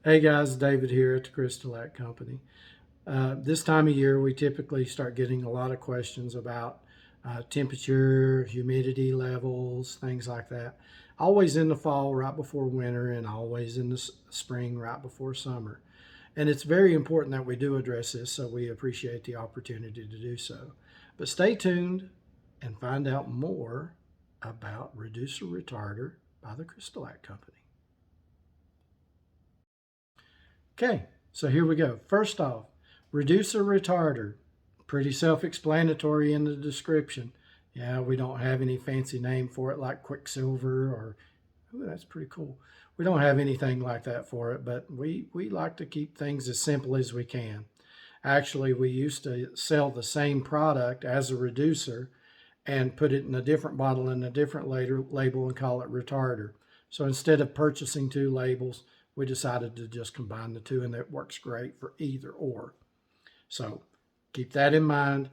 Hey guys, David here at the CrystaLac Company. This time of year, we typically start getting a lot of questions about temperature, humidity levels, things like that. Always in the fall, right before winter, and always in the spring, right before summer. And it's very important that we do address this, so we appreciate the opportunity to do so. But stay tuned and find out more about Reducer Retarder by the CrystaLac Company. Okay, so here we go. First off, Reducer Retarder. Pretty self-explanatory in the description. Yeah, we don't have any fancy name for it like Quicksilver or, ooh, that's pretty cool. We don't have anything like that for it, but we like to keep things as simple as we can. Actually, we used to sell the same product as a reducer and put it in a different bottle and a different label and call it retarder. So instead of purchasing two labels, we decided to just combine the two, and that works great for either or. So keep that in mind.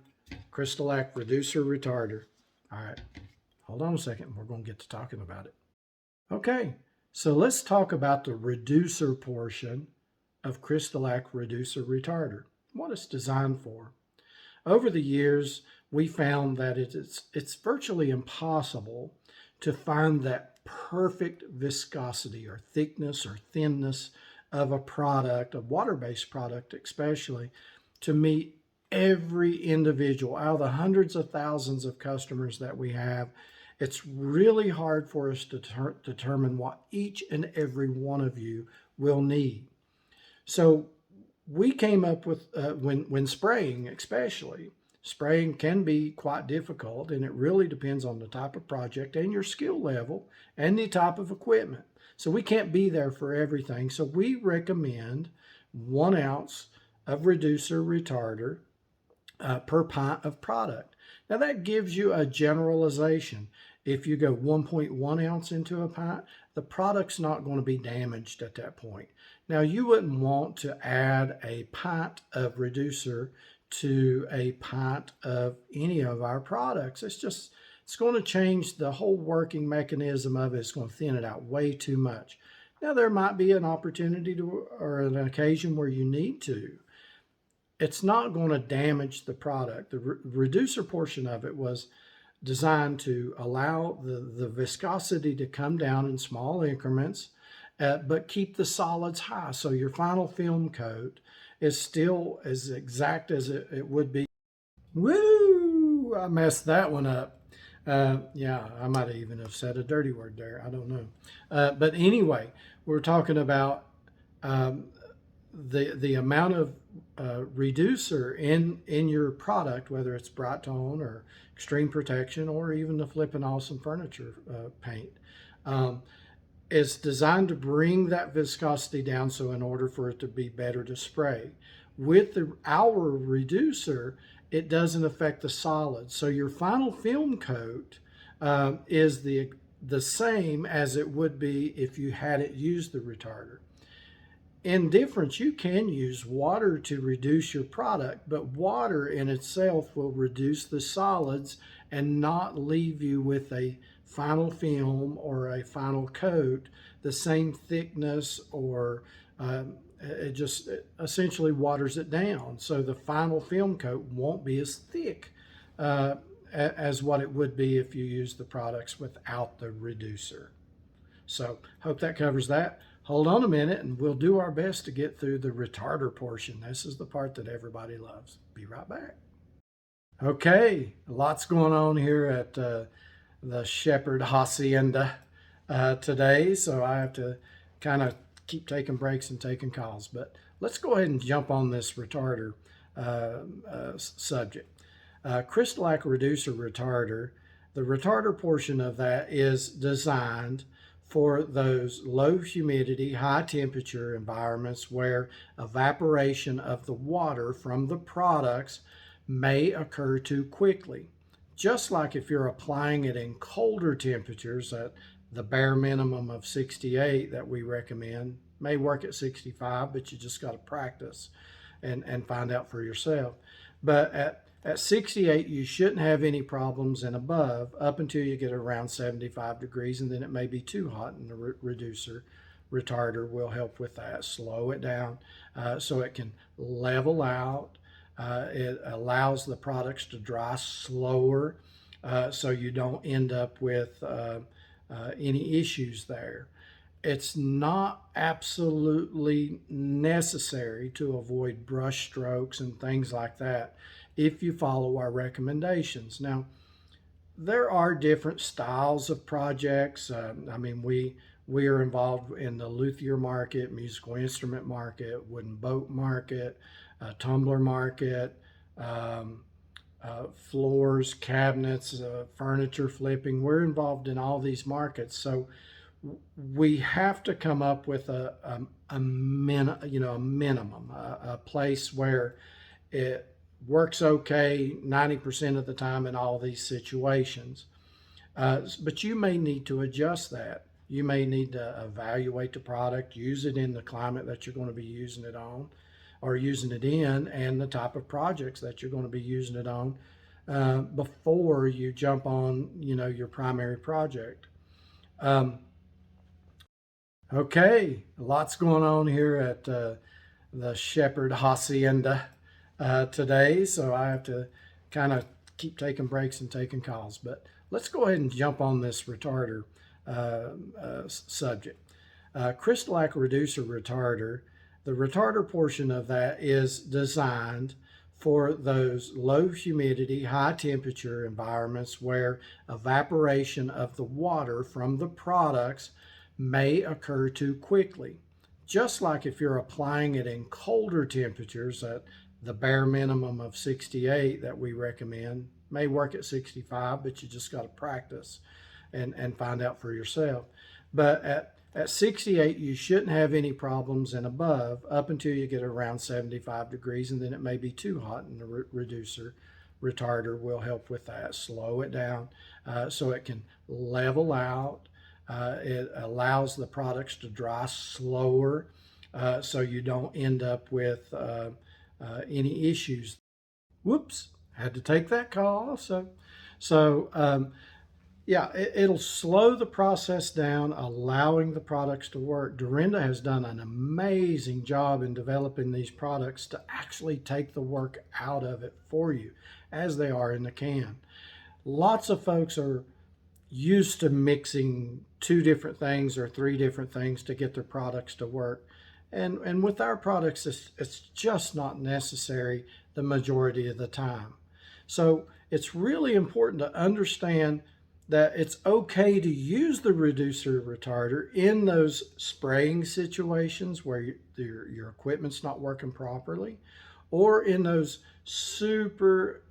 CrystaLac Reducer Retarder. All right, hold on a second. We're going to get to talking about it. Okay, so let's talk about the reducer portion of CrystaLac Reducer Retarder, what it's designed for. Over the years, we found that it's virtually impossible to find that perfect viscosity or thickness or thinness of a product, a water-based product especially, to meet every individual. Out of the hundreds of thousands of customers that we have, it's really hard for us to determine what each and every one of you will need. So we came up with, when spraying especially, spraying can be quite difficult, and it really depends on the type of project and your skill level and the type of equipment. So we can't be there for everything. So we recommend 1 ounce of reducer retarder per pint of product. Now that gives you a generalization. If you go 1.1 ounce into a pint, the product's not going to be damaged at that point. Now you wouldn't want to add a pint of reducer to a pint of any of our products. It's going to change the whole working mechanism of it. It's going to thin it out way too much. Now there might be an opportunity to, or an occasion where you need to. It's not going to damage the product. The reducer portion of it was designed to allow the viscosity to come down in small increments, but keep the solids high. So your final film coat is still as exact as it would be. Woo! I messed that one up. Yeah, I might even have said a dirty word there. I don't know. But anyway, we're talking about the amount of reducer in your product, whether it's Bright Tone or Extreme Protection or even the Flippin' Awesome Furniture paint. It's designed to bring that viscosity down, so in order for it to be better to spray. With our reducer, it doesn't affect the solids. So your final film coat is the same as it would be if you had it used the retarder. In difference, you can use water to reduce your product, but water in itself will reduce the solids and not leave you with a final film or a final coat the same thickness, or it just essentially waters it down. So the final film coat won't be as thick as what it would be if you use the products without the reducer. So hope that covers that. Hold on a minute and we'll do our best to get through the retarder portion. This is the part that everybody loves. Be right back. Okay, lots going on here at the Shepherd Hacienda today, so I have to kind of keep taking breaks and taking calls. But let's go ahead and jump on this retarder subject. CrystaLac Reducer Retarder, the retarder portion of that is designed for those low humidity, high temperature environments where evaporation of the water from the products may occur too quickly. Just like if you're applying it in colder temperatures, at the bare minimum of 68 that we recommend, may work at 65, but you just got to practice and find out for yourself. But at 68, you shouldn't have any problems, and above, up until you get around 75 degrees, and then it may be too hot in the reducer Retarder will help with that, slow it down so it can level out. It allows the products to dry slower so you don't end up with any issues there. It's not absolutely necessary to avoid brush strokes and things like that if you follow our recommendations. Now, there are different styles of projects. I mean, we are involved in the luthier market, musical instrument market, wooden boat market, tumbler market, um, floors, cabinets, furniture flipping. We're involved in all these markets, so we have to come up with a minimum, a place where it works okay 90% of the time in all these situations. But you may need to adjust that. You may need to evaluate the product, use it in the climate that you're going to be using it on or using it in, and the type of projects that you're going to be using it on before you jump on, your primary project. Okay, lots going on here at the Shepherd Hacienda today, so I have to kind of keep taking breaks and taking calls. But let's go ahead and jump on this retarder subject. CrystaLac Reducer retarder, the retarder portion of that is designed for those low humidity, high temperature environments where evaporation of the water from the products may occur too quickly. Just like if you're applying it in colder temperatures at the bare minimum of 68 that we recommend, may work at 65, but you just got to practice and find out for yourself. But at 68, you shouldn't have any problems and above up until you get around 75 degrees, and then it may be too hot, and the reducer retarder will help with that, slow it down so it can level out. It allows the products to dry slower so you don't end up with any issues. Whoops, had to take that call. Yeah, it'll slow the process down, allowing the products to work. Dorinda has done an amazing job in developing these products to actually take the work out of it for you as they are in the can. Lots of folks are used to mixing 2 different things or 3 different things to get their products to work. And with our products, it's just not necessary the majority of the time. So it's really important to understand that it's okay to use the reducer retarder in those spraying situations where your equipment's not working properly, or in those super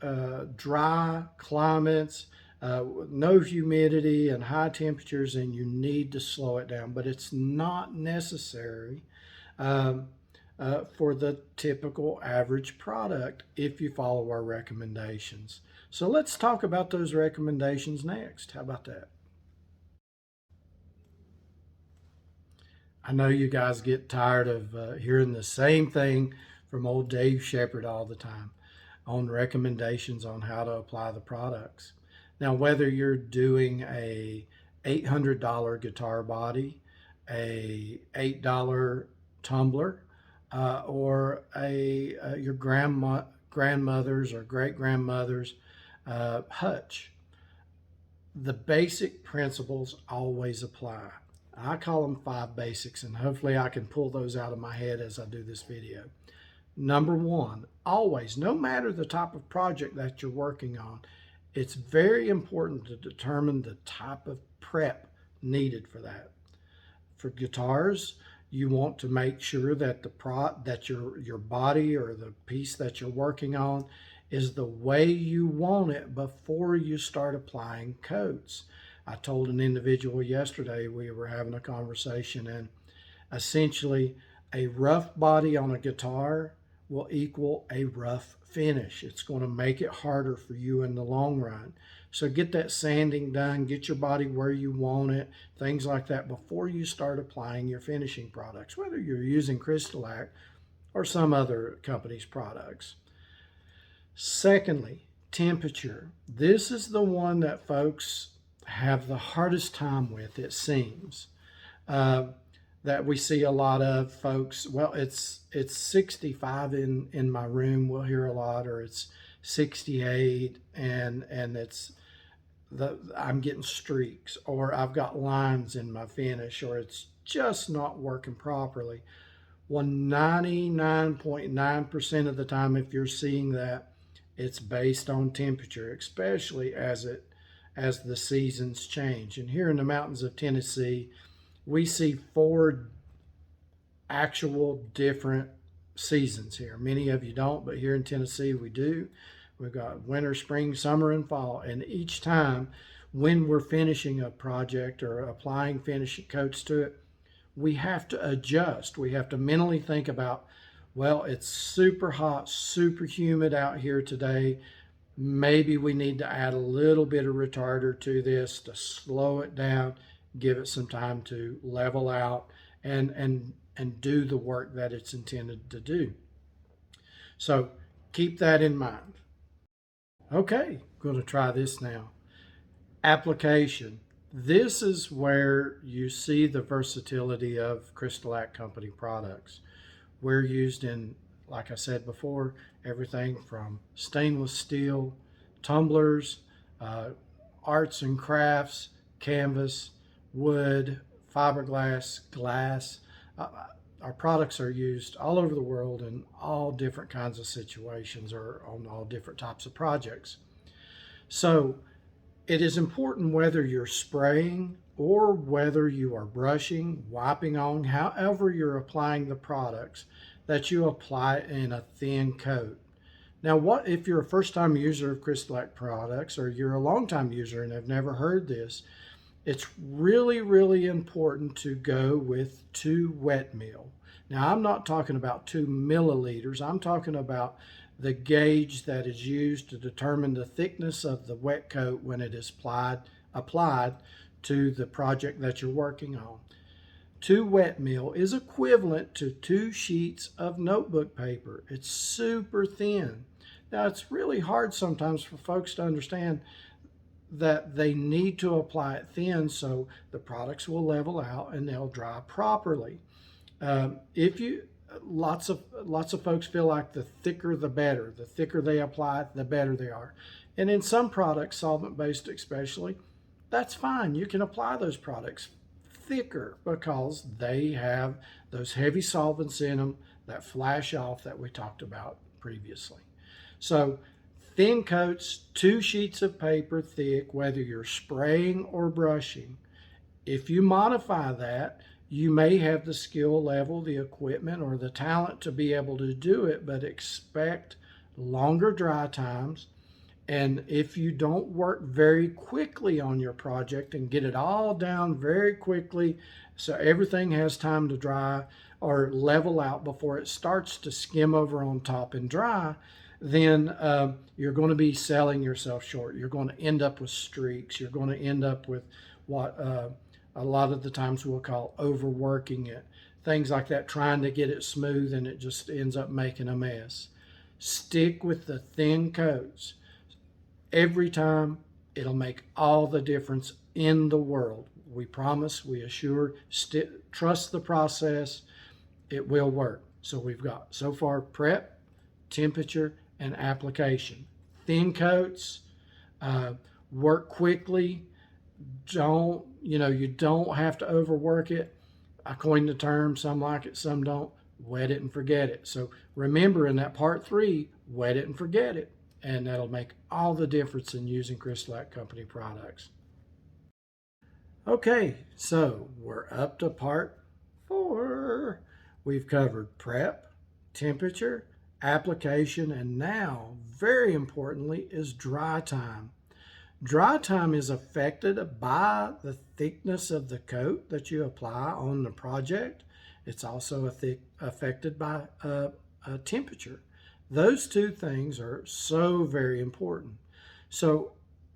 dry climates, no humidity and high temperatures, and you need to slow it down. But it's not necessary for the typical average product if you follow our recommendations. So let's talk about those recommendations next. How about that? I know you guys get tired of hearing the same thing from old Dave Shepherd all the time on recommendations on how to apply the products. Now, whether you're doing a $800 guitar body, a $8 tumbler, or your grandmother's or great-grandmother's hutch, the basic principles always apply. I call them 5 basics, and hopefully I can pull those out of my head as I do this video. Number 1, always, no matter the type of project that you're working on, it's very important to determine the type of prep needed for that. For guitars, you want to make sure that that your body or the piece that you're working on is the way you want it before you start applying coats. I told an individual yesterday, we were having a conversation, and essentially a rough body on a guitar will equal a rough finish. It's going to make it harder for you in the long run. So get that sanding done, get your body where you want it, things like that before you start applying your finishing products, whether you're using CrystaLac or some other company's products. Secondly, temperature. This is the one that folks have the hardest time with, it seems. that we see a lot of, folks. Well, it's 65 in my room. We'll hear a lot, or it's 68, and it's I'm getting streaks, or I've got lines in my finish, or it's just not working properly. Well, 99.9% of the time, if you're seeing that, it's based on temperature, especially as the seasons change. And here in the mountains of Tennessee, we see 4 actual different seasons here. Many of you don't, but here in Tennessee we do. We've got winter, spring, summer, and fall. And each time when we're finishing a project or applying finishing coats to it, we have to adjust. We have to mentally think about, well, it's super hot, super humid out here today. Maybe we need to add a little bit of retarder to this to slow it down, give it some time to level out and do the work that it's intended to do. So keep that in mind. Okay, going to try this now. Application. This is where you see the versatility of CrystaLac Company products. We're used in, like I said before, everything from stainless steel, tumblers, arts and crafts, canvas, wood, fiberglass, glass. Our products are used all over the world in all different kinds of situations or on all different types of projects. So it is important whether you're spraying or whether you are brushing, wiping on, however you're applying the products, that you apply in a thin coat. Now, what if you're a first-time user of CrystaLac products, or you're a long-time user and have never heard this? It's really, really important to go with 2 wet mil. Now, I'm not talking about 2 milliliters. I'm talking about the gauge that is used to determine the thickness of the wet coat when it is applied to the project that you're working on. 2 wet mil is equivalent to 2 sheets of notebook paper. It's super thin. Now, it's really hard sometimes for folks to understand that they need to apply it thin so the products will level out and they'll dry properly. Lots of folks feel like the thicker the better. The thicker they apply it, the better they are. And in some products, solvent-based especially, that's fine. You can apply those products thicker because they have those heavy solvents in them that flash off that we talked about previously. So thin coats, 2 sheets of paper thick, whether you're spraying or brushing. If you modify that, you may have the skill level, the equipment, or the talent to be able to do it, but expect longer dry times. And if you don't work very quickly on your project and get it all down very quickly so everything has time to dry or level out before it starts to skim over on top and dry, then you're going to be selling yourself short. You're going to end up with streaks. You're going to end up with what a lot of the times we'll call overworking it. Things like that, trying to get it smooth, and it just ends up making a mess. Stick with the thin coats. Every time, it'll make all the difference in the world. We promise, we assure, trust the process, it will work. So we've got so far prep, temperature, and application. Thin coats, work quickly. You don't have to overwork it. I coined the term, some like it, some don't. Wet it and forget it. So remember in that part 3, wet it and forget it. And that'll make all the difference in using CrystaLac Company products. Okay, so we're up to part 4. We've covered prep, temperature, application, and now, very importantly, is dry time. Dry time is affected by the thickness of the coat that you apply on the project. It's also affected by temperature. Those 2 things are so very important. So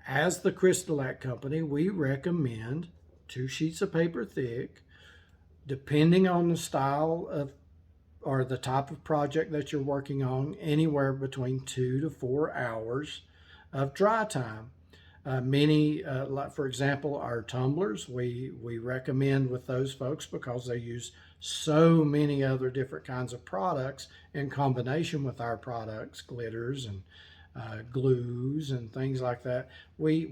as the CrystaLac Company, we recommend 2 sheets of paper thick, depending on the style of or the type of project that you're working on, anywhere between 2 to 4 hours of dry time. Like for example, our tumblers, we recommend with those folks because they use so many other different kinds of products in combination with our products, glitters and glues and things like that. We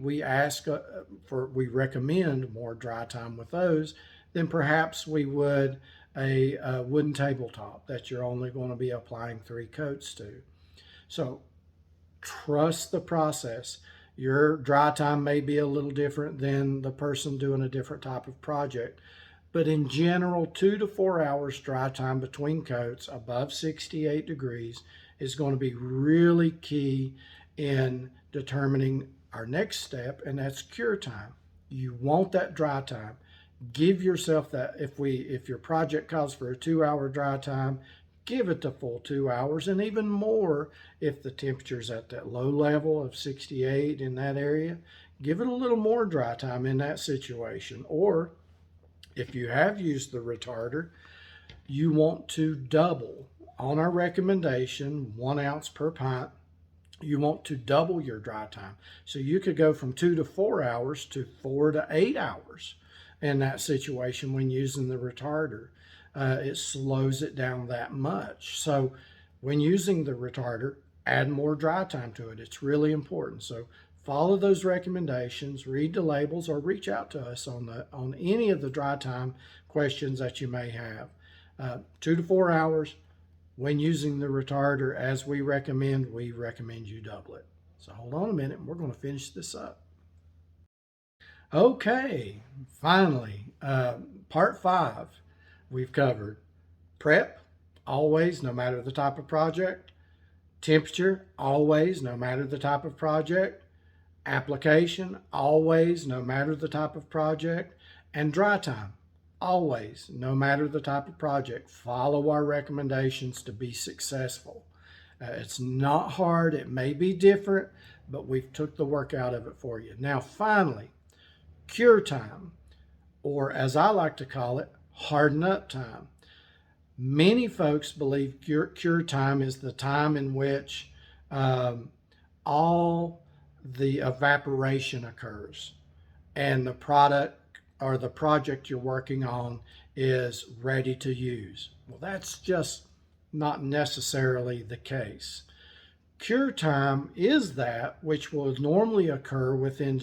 recommend more dry time with those than perhaps we would a wooden tabletop that you're only going to be applying 3 coats to. So trust the process. Your dry time may be a little different than the person doing a different type of project, but in general, 2 to 4 hours dry time between coats above 68 degrees is going to be really key in determining our next step, and that's cure time. You want that dry time. Give yourself that. If your project calls for a 2-hour dry time, give it the full 2 hours, and even more if the temperature's at that low level of 68 in that area. Give it a little more dry time in that situation. Or if you have used the retarder, you want to double. On our recommendation, 1 ounce per pint, you want to double your dry time. So you could go from 2 to 4 hours to 4 to 8 hours in that situation when using the retarder. It slows it down that much. So when using the retarder, add more dry time to it. It's really important. So follow those recommendations, read the labels, or reach out to us on any of the dry time questions that you may have. 2 to 4 hours. When using the retarder, as we recommend you double it. So hold on a minute, and we're going to finish this up. Okay, finally, part 5. We've covered prep, always, no matter the type of project. Temperature, always, no matter the type of project. Application, always, no matter the type of project. And dry time, always, no matter the type of project. Follow our recommendations to be successful. It's not hard. It may be different, but we've took the work out of it for you. Now, finally, cure time, or as I like to call it, harden up time. Many folks believe cure time is the time in which all the evaporation occurs and the product or the project you're working on is ready to use. Well, that's just not necessarily the case. Cure time is that which will normally occur within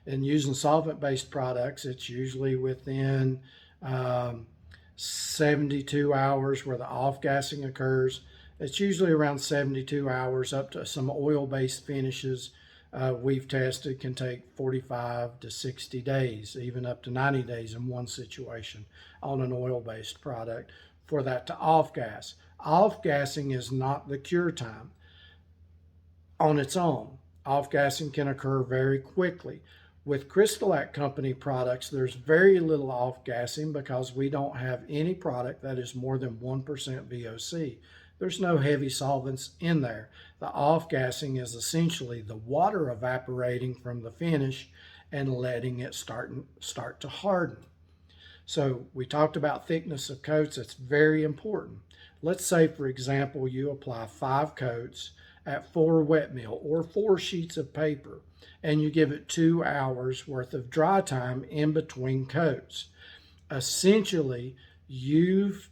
in using solvent-based products, it's usually within 72 hours where the off-gassing occurs. It's usually around 72 hours. Up to some oil-based finishes we've tested can take 45 to 60 days, even up to 90 days in one situation on an oil-based product for that to off-gas. Off-gassing is not the cure time on its own. Off-gassing can occur very quickly. With CrystaLac Company products, there's very little off-gassing because we don't have any product that is more than 1% VOC. There's no heavy solvents in there. The off-gassing is essentially the water evaporating from the finish and letting it start to harden. So we talked about thickness of coats. That's very important. Let's say, for example, you apply 5 coats at 4 wet meal or 4 sheets of paper, and you give it 2 hours worth of dry time in between coats. Essentially, you've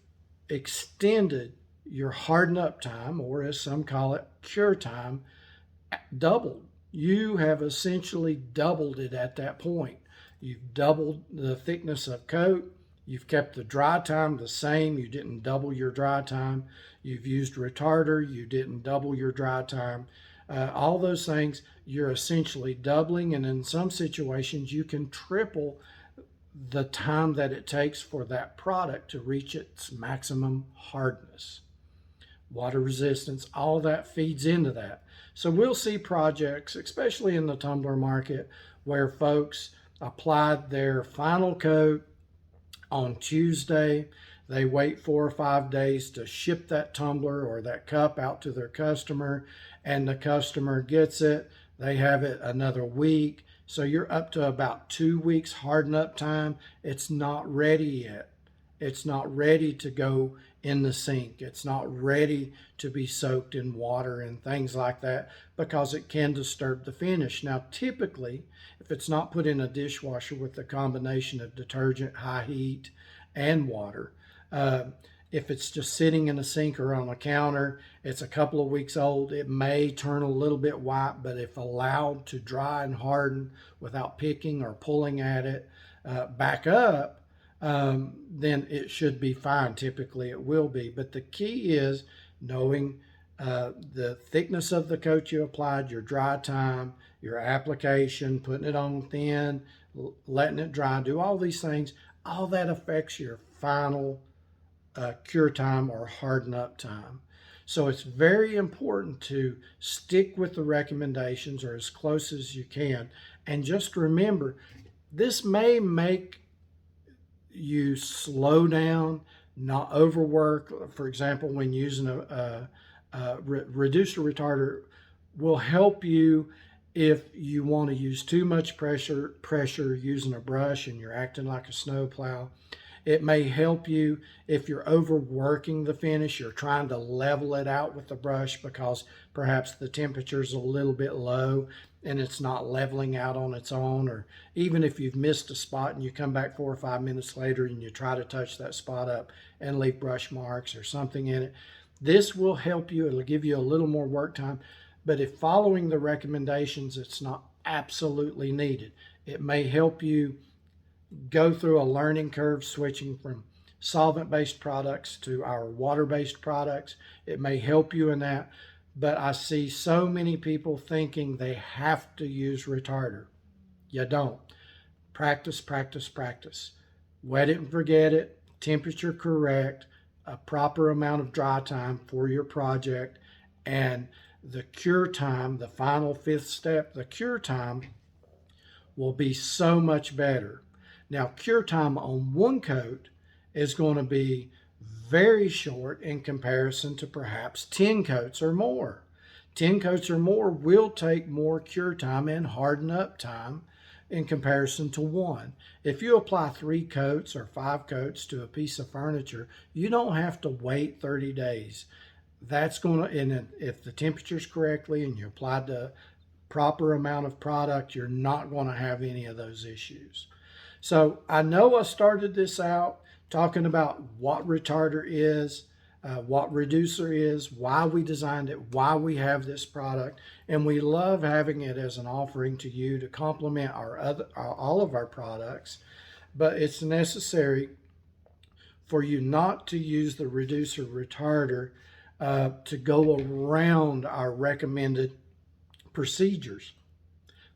extended your harden up time, or as some call it, cure time, doubled. You have essentially doubled it at that point. You've doubled the thickness of coat. You've kept the dry time the same. You didn't double your dry time. You've used retarder. You didn't double your dry time. All those things, you're essentially doubling, and in some situations, you can triple the time that it takes for that product to reach its maximum hardness. Water resistance, all that feeds into that. So we'll see projects, especially in the tumbler market, where folks applied their final coat on Tuesday. They wait 4 or 5 days to ship that tumbler or that cup out to their customer, and the customer gets it. They have it another week. So you're up to about 2 weeks harden up time. It's not ready yet. It's not ready to go in the sink. It's not ready to be soaked in water and things like that because it can disturb the finish. Now, typically, if it's not put in a dishwasher with a combination of detergent, high heat, and water, if it's just sitting in a sink or on a counter, it's a couple of weeks old, it may turn a little bit white, but if allowed to dry and harden without picking or pulling at it back up, then it should be fine. Typically it will be. But the key is knowing the thickness of the coat you applied, your dry time, your application, putting it on thin, letting it dry, do all these things. All that affects your final cure time or harden up time. So it's very important to stick with the recommendations or as close as you can. And just remember, this may make you slow down, not overwork. For example, when using a reducer retarder will help you if you want to use too much pressure using a brush and you're acting like a snowplow. It may help you if you're overworking the finish, you're trying to level it out with the brush because perhaps the temperature's a little bit low and it's not leveling out on its own, or even if you've missed a spot and you come back 4 or 5 minutes later and you try to touch that spot up and leave brush marks or something in it. This will help you. It'll give you a little more work time, but if following the recommendations, it's not absolutely needed. It may help you go through a learning curve switching from solvent-based products to our water-based products. It may help you in that, but I see so many people thinking they have to use retarder. You don't. Practice, practice, practice. Wet it and forget it, temperature correct, a proper amount of dry time for your project, and the cure time, the final 5th step, the cure time will be so much better. Now, cure time on one coat is going to be very short in comparison to perhaps 10 coats or more. 10 coats or more will take more cure time and harden up time in comparison to one. If you apply 3 coats or 5 coats to a piece of furniture, you don't have to wait 30 days. That's going to, and if the temperature's correctly and you applied the proper amount of product, you're not going to have any of those issues. So I know I started this out talking about what retarder is, what reducer is, why we designed it, why we have this product, and we love having it as an offering to you to complement all of our products. But it's necessary for you not to use the reducer retarder to go around our recommended procedures.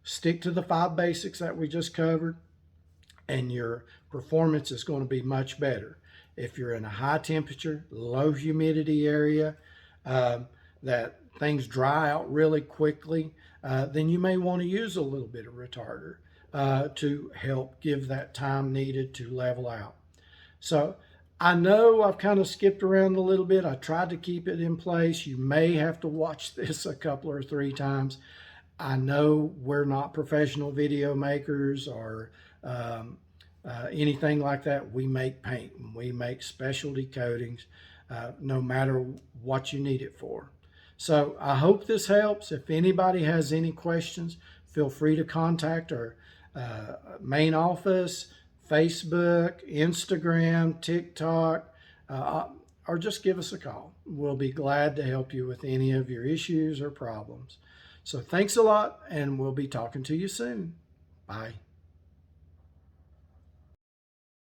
Stick to the 5 basics that we just covered, and your performance is going to be much better. If you're in a high temperature, low humidity area, that things dry out really quickly, then you may want to use a little bit of retarder to help give that time needed to level out. So I know I've kind of skipped around a little bit. I tried to keep it in place. You may have to watch this a couple or 3 times. I know we're not professional video makers or anything like that. We make paint and we make specialty coatings no matter what you need it for. So I hope this helps. If anybody has any questions, feel free to contact our main office, Facebook, Instagram, TikTok, or just give us a call. We'll be glad to help you with any of your issues or problems. So thanks a lot, and we'll be talking to you soon. Bye.